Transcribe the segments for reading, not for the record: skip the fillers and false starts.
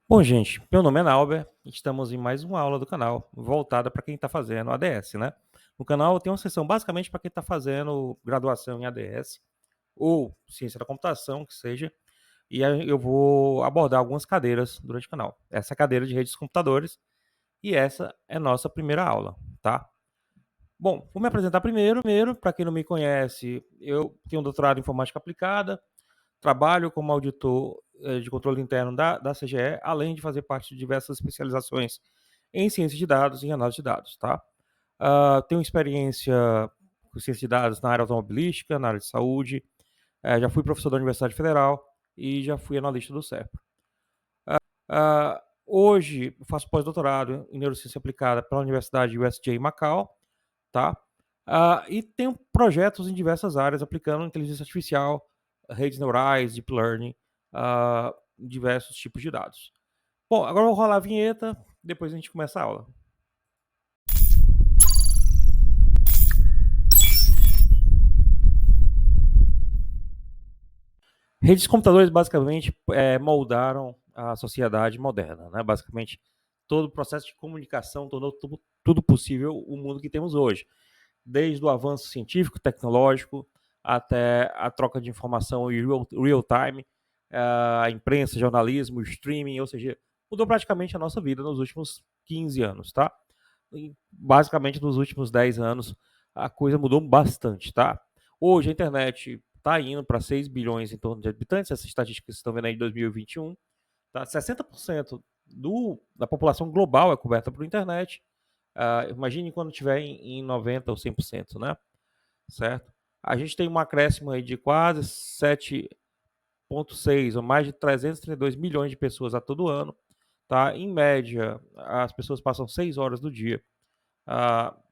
Bom, gente, meu nome é Nauber, estamos em mais uma aula do canal, voltada para quem está fazendo ADS, né? No canal tem uma seção basicamente para quem está fazendo graduação em ADS ou ciência da computação, que seja, e aí eu vou abordar algumas cadeiras durante o canal. Essa é a cadeira de redes de computadores e essa é nossa primeira aula, tá? Bom, vou me apresentar primeiro, para quem não me conhece, eu tenho um doutorado em informática aplicada, trabalho como auditor de controle interno da CGE, além de fazer parte de diversas especializações em ciência de dados e análise de dados, tá? Tenho experiência com ciência de dados na área automobilística, na área de saúde, já fui professor da Universidade Federal e já fui analista do CERP. Hoje faço pós-doutorado em neurociência aplicada pela Universidade USJ Macau, tá? E tenho projetos em diversas áreas aplicando inteligência artificial, redes neurais, deep learning, diversos tipos de dados. Bom, agora eu vou rolar a vinheta, depois a gente começa a aula. Redes de computadores basicamente moldaram a sociedade moderna, né? Basicamente todo o processo de comunicação tornou tudo possível o mundo que temos hoje, desde o avanço científico, tecnológico, até a troca de informação em real time, a imprensa, jornalismo, streaming, ou seja, mudou praticamente a nossa vida nos últimos 15 anos, tá? E, basicamente nos últimos 10 anos a coisa mudou bastante, tá? Hoje a internet está indo para 6 bilhões em torno de habitantes, essas estatísticas que vocês estão vendo aí de 2021, tá? 60% da população global é coberta por internet. Imagine quando tiver em 90% ou 100%, né? Certo? A gente tem um acréscimo aí de quase 7,6 ou mais de 332 milhões de pessoas a todo ano. Tá? Em média, as pessoas passam 6 horas do dia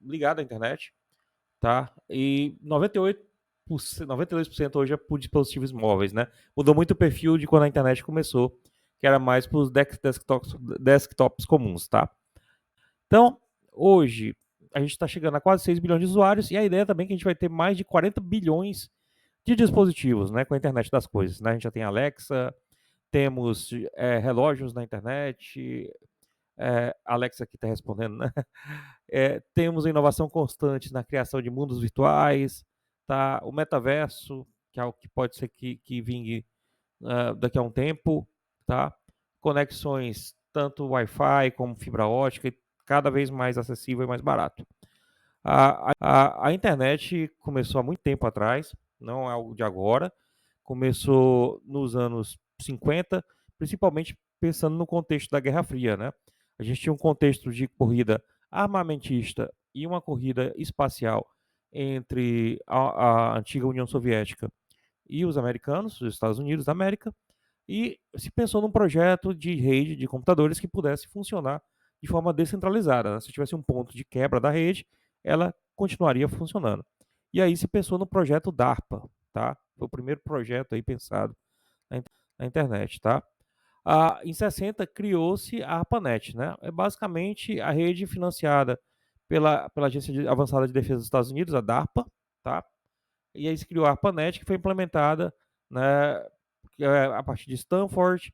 ligadas à internet. Tá? E 92% hoje é por dispositivos móveis. Né? Mudou muito o perfil de quando a internet começou, que era mais para os desktops comuns. Tá? Então, hoje, a gente está chegando a quase 6 bilhões de usuários e a ideia também é que a gente vai ter mais de 40 bilhões de dispositivos, né, com a internet das coisas. Né? A gente já tem Alexa, temos relógios na internet, Alexa aqui está respondendo, né? Temos inovação constante na criação de mundos virtuais, tá? O metaverso, que é algo que pode ser que vingue daqui a um tempo, tá? Conexões tanto Wi-Fi como fibra ótica, cada vez mais acessível e mais barato. A internet começou há muito tempo atrás, não é algo de agora, começou nos anos 50, principalmente pensando no contexto da Guerra Fria, né? A gente tinha um contexto de corrida armamentista e uma corrida espacial entre a antiga União Soviética e os americanos, os Estados Unidos da América, e se pensou num projeto de rede de computadores que pudesse funcionar de forma descentralizada. Né? Se tivesse um ponto de quebra da rede, ela continuaria funcionando. E aí se pensou no projeto DARPA, tá? Foi o primeiro projeto aí pensado na internet, tá? Em 60 criou-se a ARPANET, né? É basicamente a rede financiada pela Agência Avançada de Defesa dos Estados Unidos, a DARPA, tá? E aí se criou a ARPANET, que foi implementada, né, a partir de Stanford,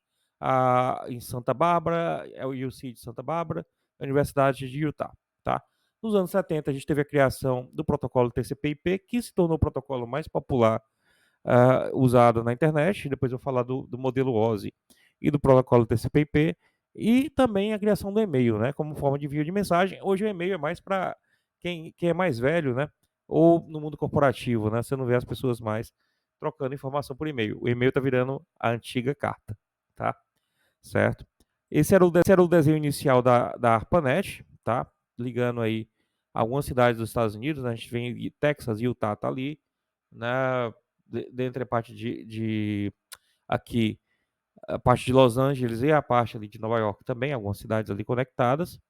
em Santa Bárbara, é o UC de Santa Bárbara, a Universidade de Utah. Tá? Nos anos 70, a gente teve a criação do protocolo TCP/IP, que se tornou o protocolo mais popular usado na internet. Depois eu vou falar do modelo OSI e do protocolo TCP/IP, e também a criação do e-mail, né, como forma de envio de mensagem. Hoje o e-mail é mais para quem é mais velho, né, ou no mundo corporativo, né, você não vê as pessoas mais trocando informação por e-mail. O e-mail está virando a antiga carta, tá? Certo? Esse era o desenho inicial da ARPANET, tá? Ligando aí algumas cidades dos Estados Unidos, né? A gente vem em Texas, Utah tá ali, né? Dentre a parte de aqui, a parte de Los Angeles e a parte ali de Nova York também, algumas cidades ali conectadas,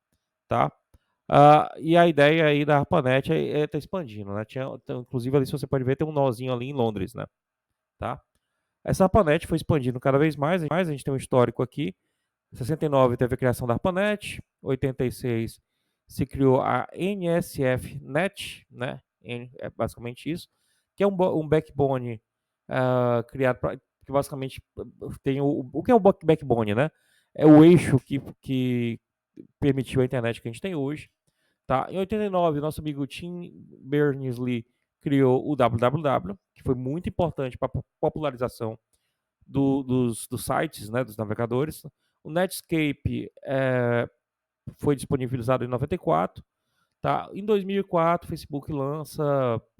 tá? E a ideia aí da ARPANET tá expandindo, né? Inclusive ali, se você pode ver, tem um nozinho ali em Londres, né? Tá? Essa ARPANET foi expandindo cada vez mais, a gente tem um histórico aqui. Em 69 teve a criação da ARPANET, 86 se criou a NSF-NET, né? É basicamente isso, que é um backbone criado para que basicamente tem o que é o backbone, né? é o eixo que permitiu a internet que a gente tem hoje. Tá? Em 89, nosso amigo Tim Berners-Lee criou o www, que foi muito importante para a popularização dos sites, né, dos navegadores. O Netscape foi disponibilizado em 94. Tá? Em 2004, o Facebook lança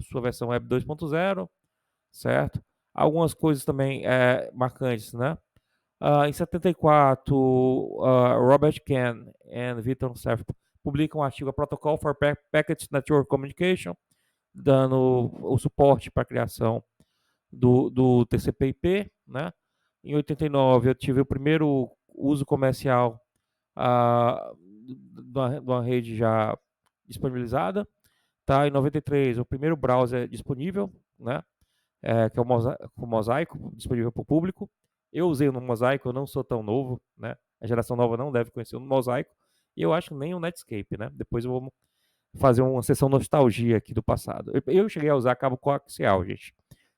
sua versão Web 2.0, certo? Algumas coisas também marcantes, né? Em 74, Robert Kahn e Vitor Cerf publicam um artigo a Protocol for Packet Network Communication, dando o suporte para a criação do TCP/IP, né? Em 89, eu tive o primeiro uso comercial de uma rede já disponibilizada. Tá? Em 93, o primeiro browser disponível, né? Que é o Mosaico, disponível para o público. Eu usei o Mosaico, eu não sou tão novo, né? A geração nova não deve conhecer o Mosaico. E eu acho que nem o Netscape, né? Depois eu vou fazer uma sessão nostalgia aqui do passado. Eu cheguei a usar cabo coaxial, gente.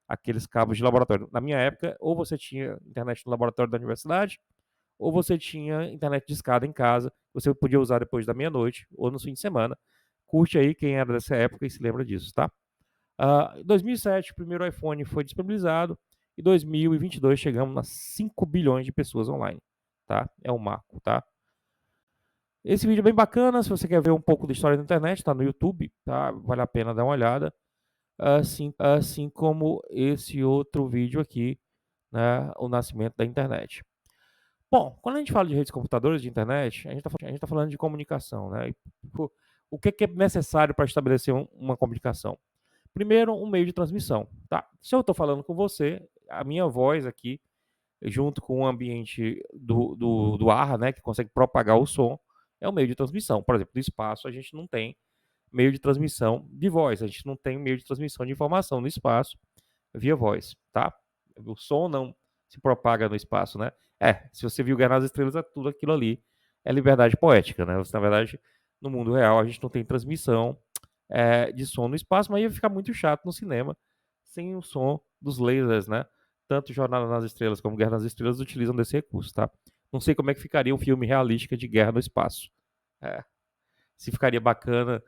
Aqueles cabos de laboratório. Na minha época, ou você tinha internet no laboratório da universidade, ou você tinha internet de escada em casa. Você podia usar depois da meia-noite ou no fim de semana. Curte aí quem era dessa época e se lembra disso, tá? Em 2007, o primeiro iPhone foi disponibilizado. Em 2022, chegamos a 5 bilhões de pessoas online. Tá? É um marco, tá? Esse vídeo é bem bacana. Se você quer ver um pouco da história da internet, está no YouTube, tá? Vale a pena dar uma olhada. Assim como esse outro vídeo aqui, né? O nascimento da internet. Bom, quando a gente fala de redes computadoras de internet, a gente tá falando de comunicação, né? O que é necessário para estabelecer uma comunicação? Primeiro, um meio de transmissão, tá? Se eu estou falando com você, a minha voz aqui, junto com o ambiente do ar, né, que consegue propagar o som, é o meio de transmissão. Por exemplo, no espaço, a gente não tem meio de transmissão de voz, a gente não tem meio de transmissão de informação no espaço via voz, tá? O som não se propaga no espaço, né? Se você viu Guerra nas Estrelas, é tudo aquilo ali é liberdade poética, né? Na verdade, no mundo real, a gente não tem transmissão de som no espaço, mas ia ficar muito chato no cinema sem o som dos lasers, né? Tanto Jornada nas Estrelas como Guerra nas Estrelas utilizam desse recurso, tá? Não sei como é que ficaria um filme realístico de guerra no espaço. É, se ficaria bacana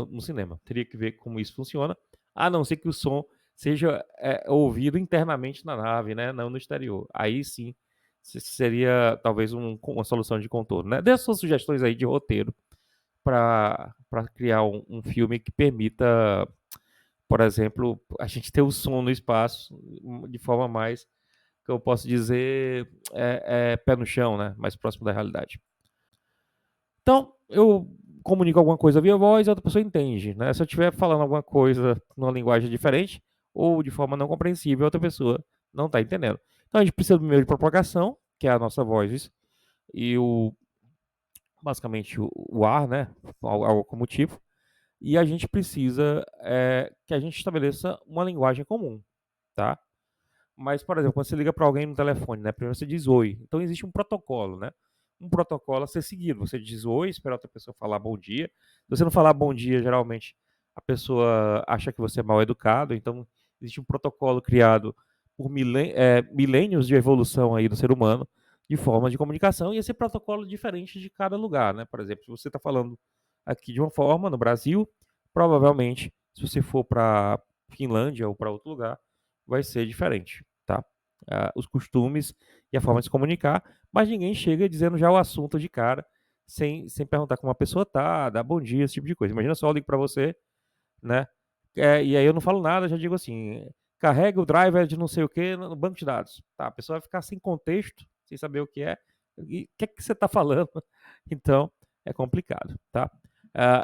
no cinema. Teria que ver como isso funciona, a não ser que o som seja ouvido internamente na nave, né? Não no exterior. Aí sim seria talvez uma solução de contorno, né? Dê suas sugestões aí de roteiro para criar um filme que permita, por exemplo, a gente ter o som no espaço de forma mais, que eu posso dizer, pé no chão, né? Mais próximo da realidade. Então, eu comunico alguma coisa via voz e a outra pessoa entende, né? Se eu estiver falando alguma coisa numa linguagem diferente ou de forma não compreensível, a outra pessoa não está entendendo. Então, a gente precisa do meio de propagação, que é a nossa voz, e basicamente o ar, né? Algo como tipo. E a gente precisa que a gente estabeleça uma linguagem comum, tá? Mas, por exemplo, quando você liga para alguém no telefone, né? Primeiro você diz oi. Então existe um protocolo, né? Um protocolo a ser seguido. Você diz oi, espera a outra pessoa falar bom dia. Se você não falar bom dia, geralmente a pessoa acha que você é mal educado. Então existe um protocolo criado por milênios de evolução aí do ser humano de forma de comunicação. E esse protocolo é diferente de cada lugar, né? Por exemplo, se você está falando aqui de uma forma no Brasil, provavelmente, se você for para Finlândia ou para outro lugar, vai ser diferente, tá? Os costumes e a forma de se comunicar, mas ninguém chega dizendo já o assunto de cara, sem perguntar como a pessoa tá, dar bom dia, esse tipo de coisa. Imagina só, eu ligo para você, né? E aí eu não falo nada, já digo assim, carrega o driver de não sei o que no banco de dados. Tá, a pessoa vai ficar sem contexto, sem saber o que é, e o que é que você está falando. Então, é complicado, tá?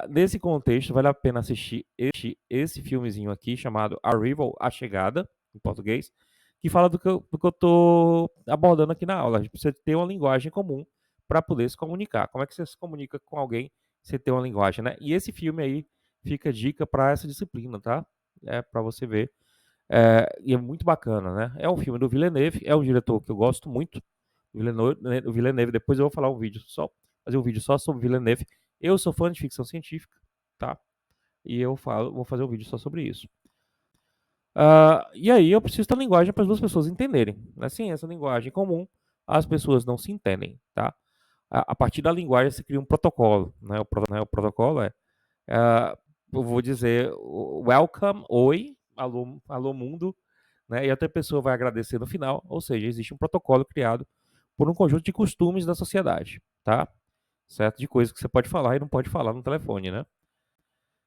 Nesse contexto, vale a pena assistir esse filmezinho aqui, chamado Arrival, A Chegada, em português, que fala do que eu estou abordando aqui na aula. A gente precisa ter uma linguagem comum para poder se comunicar. Como é que você se comunica com alguém se ter uma linguagem, né? E esse filme aí fica dica para essa disciplina, tá? Para você ver. E é muito bacana, né? É um filme do Villeneuve, é um diretor que eu gosto muito. O Villeneuve, depois eu vou fazer um vídeo só sobre Villeneuve. Eu sou fã de ficção científica, tá? E vou fazer um vídeo só sobre isso. E aí eu preciso da linguagem para as duas pessoas entenderem. Assim, essa linguagem comum as pessoas não se entendem, tá? A partir da linguagem se cria um protocolo, né? O protocolo eu vou dizer welcome, oi, alô, alô mundo, né? E a outra pessoa vai agradecer no final, ou seja, existe um protocolo criado por um conjunto de costumes da sociedade, tá? Certo? De coisas que você pode falar e não pode falar no telefone, né?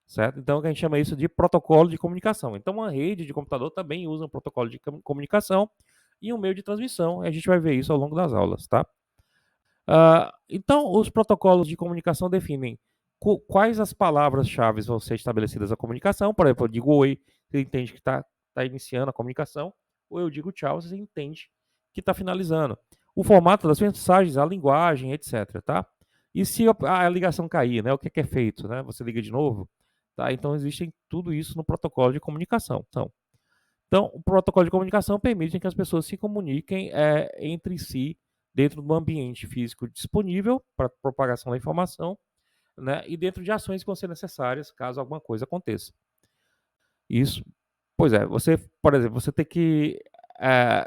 Certo? Então a gente chama isso de protocolo de comunicação. Então uma rede de computador também usa um protocolo de comunicação e um meio de transmissão. A gente vai ver isso ao longo das aulas, tá? Então, os protocolos de comunicação definem quais as palavras-chave vão ser estabelecidas na comunicação. Por exemplo, eu digo oi, você entende que está iniciando a comunicação, ou eu digo tchau, você entende que está finalizando. O formato das mensagens, a linguagem, etc. Tá? E se a ligação cair, né, o que é feito? Né? Você liga de novo? Tá? Então, existem tudo isso no protocolo de comunicação. Então, o protocolo de comunicação permite que as pessoas se comuniquem entre si dentro do ambiente físico disponível para propagação da informação, né, e dentro de ações que vão ser necessárias caso alguma coisa aconteça. Isso, pois é, você, por exemplo, você tem que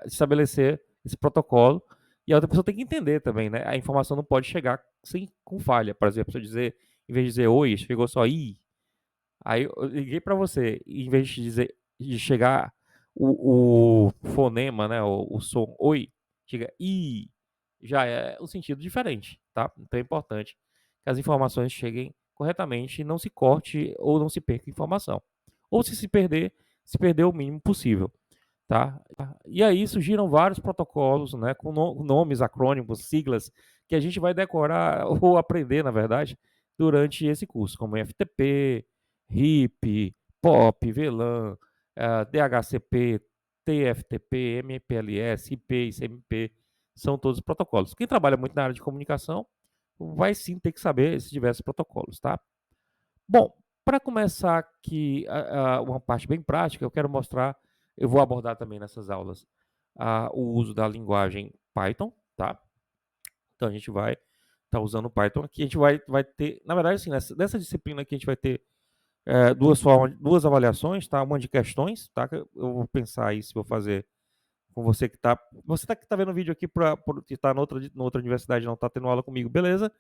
estabelecer esse protocolo e a outra pessoa tem que entender também, né? A informação não pode chegar com falha. Por exemplo, se eu dizer, em vez de dizer oi, chegou só i, aí eu liguei para você, e em vez de dizer de chegar o fonema, né, o som oi, chega i, já é um sentido diferente, tá? Então é importante que as informações cheguem corretamente e não se corte ou não se perca informação. Ou se perder, se perder o mínimo possível, tá? E aí surgiram vários protocolos, né, com nomes, acrônimos, siglas que a gente vai decorar ou aprender, na verdade, durante esse curso, como FTP, RIP, POP, VLAN, DHCP, TFTP, MPLS, IP, ICMP, são todos protocolos. Quem trabalha muito na área de comunicação vai sim ter que saber esses diversos protocolos, tá? Bom, para começar aqui uma parte bem prática, eu quero mostrar, eu vou abordar também nessas aulas o uso da linguagem Python, tá? Então a gente vai estar usando o Python aqui, a gente vai ter, na verdade, assim, nessa disciplina aqui a gente vai ter duas avaliações, tá? Uma de questões, tá? Eu vou pensar aí se vou fazer com você que tá vendo o vídeo aqui que está noutra universidade, não está tendo aula comigo, beleza?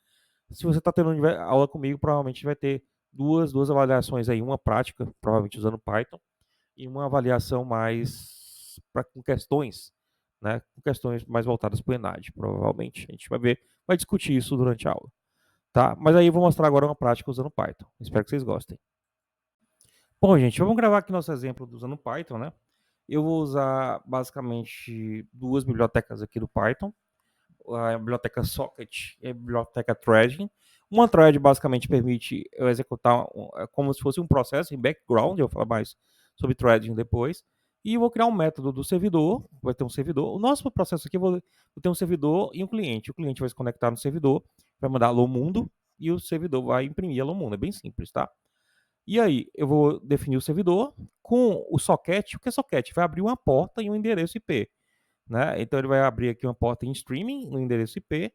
Se você está tendo aula comigo, provavelmente vai ter duas avaliações aí, uma prática, provavelmente usando Python, e uma avaliação mais com questões, né? Com questões mais voltadas para o ENAD, provavelmente. A gente vai ver, vai discutir isso durante a aula, tá? Mas aí eu vou mostrar agora uma prática usando Python. Espero que vocês gostem. Bom, gente, vamos gravar aqui nosso exemplo usando Python, né? Eu vou usar basicamente duas bibliotecas aqui do Python, a biblioteca Socket e a biblioteca Threading. Uma thread basicamente permite eu executar como se fosse um processo em background, eu vou falar mais sobre threading depois. E eu vou criar um método do servidor, vai ter um servidor. O nosso processo aqui, eu vou ter um servidor e um cliente. O cliente vai se conectar no servidor, vai mandar alô mundo, e o servidor vai imprimir alô mundo. É bem simples, tá? E aí, eu vou definir o servidor com o socket. O que é socket? Vai abrir uma porta e um endereço IP. Né? Então ele vai abrir aqui uma porta em streaming no endereço IP.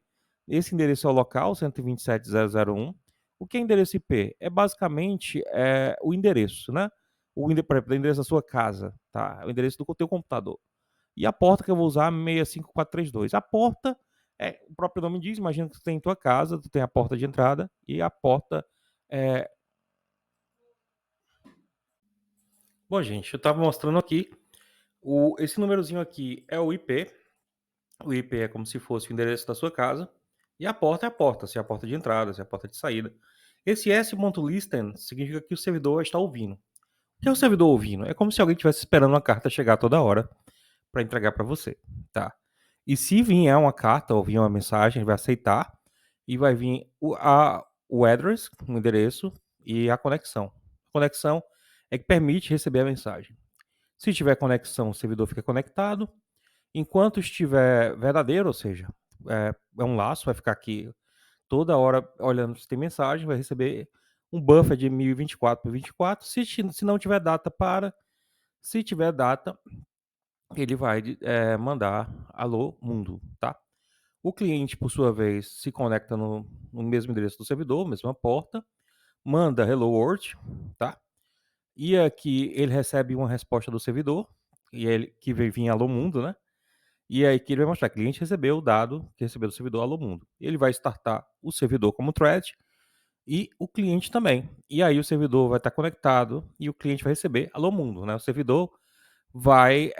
Esse endereço é o local 127.0.0.1. O que é endereço IP? É basicamente o endereço, né? Por exemplo, o endereço da sua casa, tá? O endereço do teu computador. E a porta que eu vou usar é 65432. A porta o próprio nome diz, imagina que tu tem em tua casa, tu tem a porta de entrada e a porta é... Bom, gente, eu estava mostrando aqui esse númerozinho aqui é o IP. O IP é como se fosse o endereço da sua casa. E a porta é a porta, se é a porta de entrada, se é a porta de saída. Esse s.listen significa que o servidor está ouvindo. O que é o servidor ouvindo? É como se alguém estivesse esperando uma carta chegar toda hora para entregar para você, tá? E se vier uma carta ou vier uma mensagem, ele vai aceitar e vai vir o address, o endereço e a conexão. A conexão é que permite receber a mensagem. Se tiver conexão, o servidor fica conectado. Enquanto estiver verdadeiro, ou seja, é um laço, vai ficar aqui toda hora olhando se tem mensagem, vai receber um buffer de 1024 por 24. Se não tiver data, para. Se tiver data, ele vai mandar alô mundo, tá? O cliente, por sua vez, se conecta no mesmo endereço do servidor, mesma porta, manda hello world, tá? E aqui ele recebe uma resposta do servidor, que vai vir alô mundo, né? E aí que ele vai mostrar, cliente recebeu o dado que recebeu do servidor Alô Mundo. Ele vai startar o servidor como thread e o cliente também. E aí o servidor vai estar conectado e o cliente vai receber Alô Mundo, né? O servidor vai,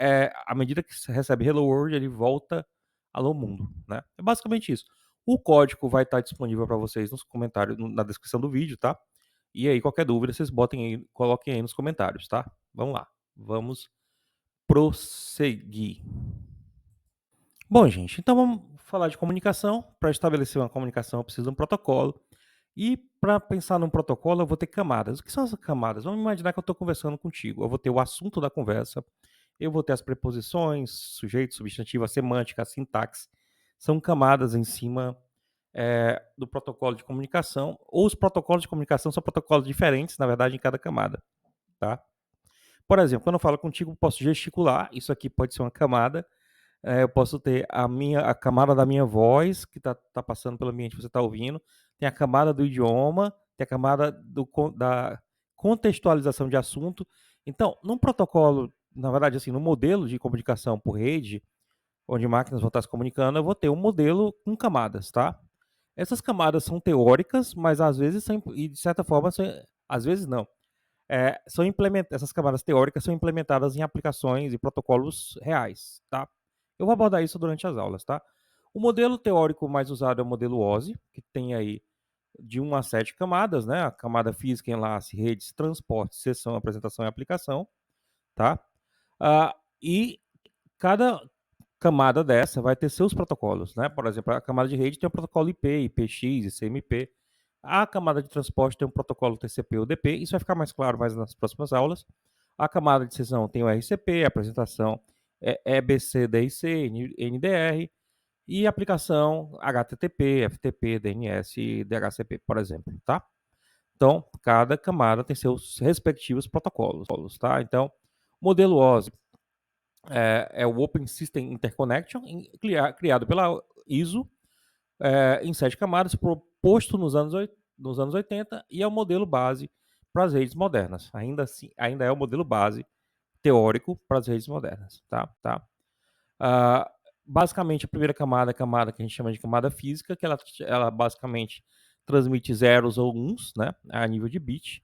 à medida que recebe Hello World, ele volta Alô Mundo, né? É basicamente isso. O código vai estar disponível para vocês nos comentários, na descrição do vídeo, tá? E aí, qualquer dúvida, vocês coloquem aí nos comentários, tá? Vamos lá, vamos prosseguir. Bom, gente, então vamos falar de comunicação. Para estabelecer uma comunicação, eu preciso de um protocolo. E para pensar num protocolo, eu vou ter camadas. O que são essas camadas? Vamos imaginar que eu estou conversando contigo. Eu vou ter o assunto da conversa, eu vou ter as preposições, sujeito, substantivo, a semântica, a sintaxe. São camadas em cima do protocolo de comunicação. Ou os protocolos de comunicação são protocolos diferentes, na verdade, em cada camada. Tá? Por exemplo, quando eu falo contigo, eu posso gesticular. Isso aqui pode ser uma camada. Eu posso ter a camada da minha voz, que tá passando pelo ambiente que você está ouvindo, tem a camada do idioma, tem a camada da contextualização de assunto. Então, num protocolo, na verdade, assim, no modelo de comunicação por rede, onde máquinas vão estar se comunicando, eu vou ter um modelo com camadas, tá? Essas camadas são teóricas, mas às vezes são, e de certa forma, às vezes não. Essas camadas teóricas são implementadas em aplicações e protocolos reais, tá? Eu vou abordar isso durante as aulas, tá? O modelo teórico mais usado é o modelo OSI, que tem aí de 1 a 7 camadas, né? A camada física, enlace, redes, transporte, sessão, apresentação e aplicação, tá? E cada camada dessa vai ter seus protocolos, né? Por exemplo, a camada de rede tem o protocolo IP, IPX, ICMP. A camada de transporte tem um protocolo TCP/UDP. Isso vai ficar mais claro mais nas próximas aulas. A camada de sessão tem o RCP, a apresentação EBC-DIC, NDR e aplicação HTTP, FTP, DNS e DHCP, por exemplo, tá? Então, cada camada tem seus respectivos protocolos, tá? Então, modelo OSI é o Open System Interconnection, criado pela ISO, em 7 camadas, proposto nos anos 80, e é o modelo base para as redes modernas. Ainda assim, ainda é o modelo base teórico para as redes modernas, tá? Basicamente, a primeira camada é a camada que a gente chama de camada física, que ela basicamente transmite zeros ou uns, né, a nível de bit.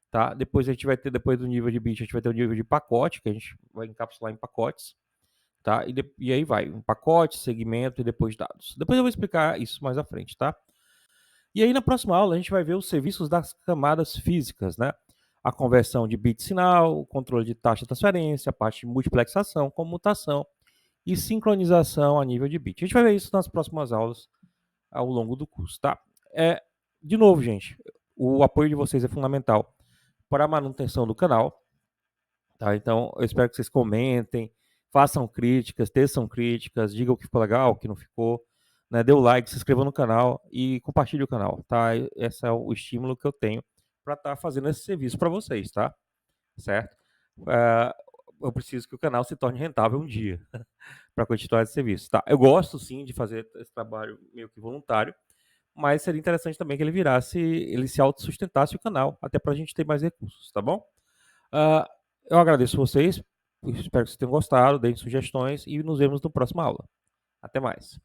Tá? Depois a gente vai ter, depois do nível de bit, a gente vai ter o nível de pacote, que a gente vai encapsular em pacotes. Tá? E aí vai, um pacote, segmento e depois dados. Depois eu vou explicar isso mais à frente, tá? E aí na próxima aula a gente vai ver os serviços das camadas físicas, né? A conversão de bit sinal, o controle de taxa de transferência, a parte de multiplexação, comutação e sincronização a nível de bit. A gente vai ver isso nas próximas aulas ao longo do curso, tá? De novo, gente, o apoio de vocês é fundamental para a manutenção do canal, tá? Então, eu espero que vocês comentem, façam críticas, teçam críticas, digam o que ficou legal, o que não ficou, né? Dê o like, se inscreva no canal e compartilhe o canal, tá? Esse é o estímulo que eu tenho para estar fazendo esse serviço para vocês, tá? Certo? Eu preciso que o canal se torne rentável um dia para continuar esse serviço, tá? Eu gosto sim de fazer esse trabalho meio que voluntário, mas seria interessante também que ele se autossustentasse o canal, até para a gente ter mais recursos, tá bom? Eu agradeço vocês, espero que vocês tenham gostado, deem sugestões e nos vemos na próxima aula. Até mais.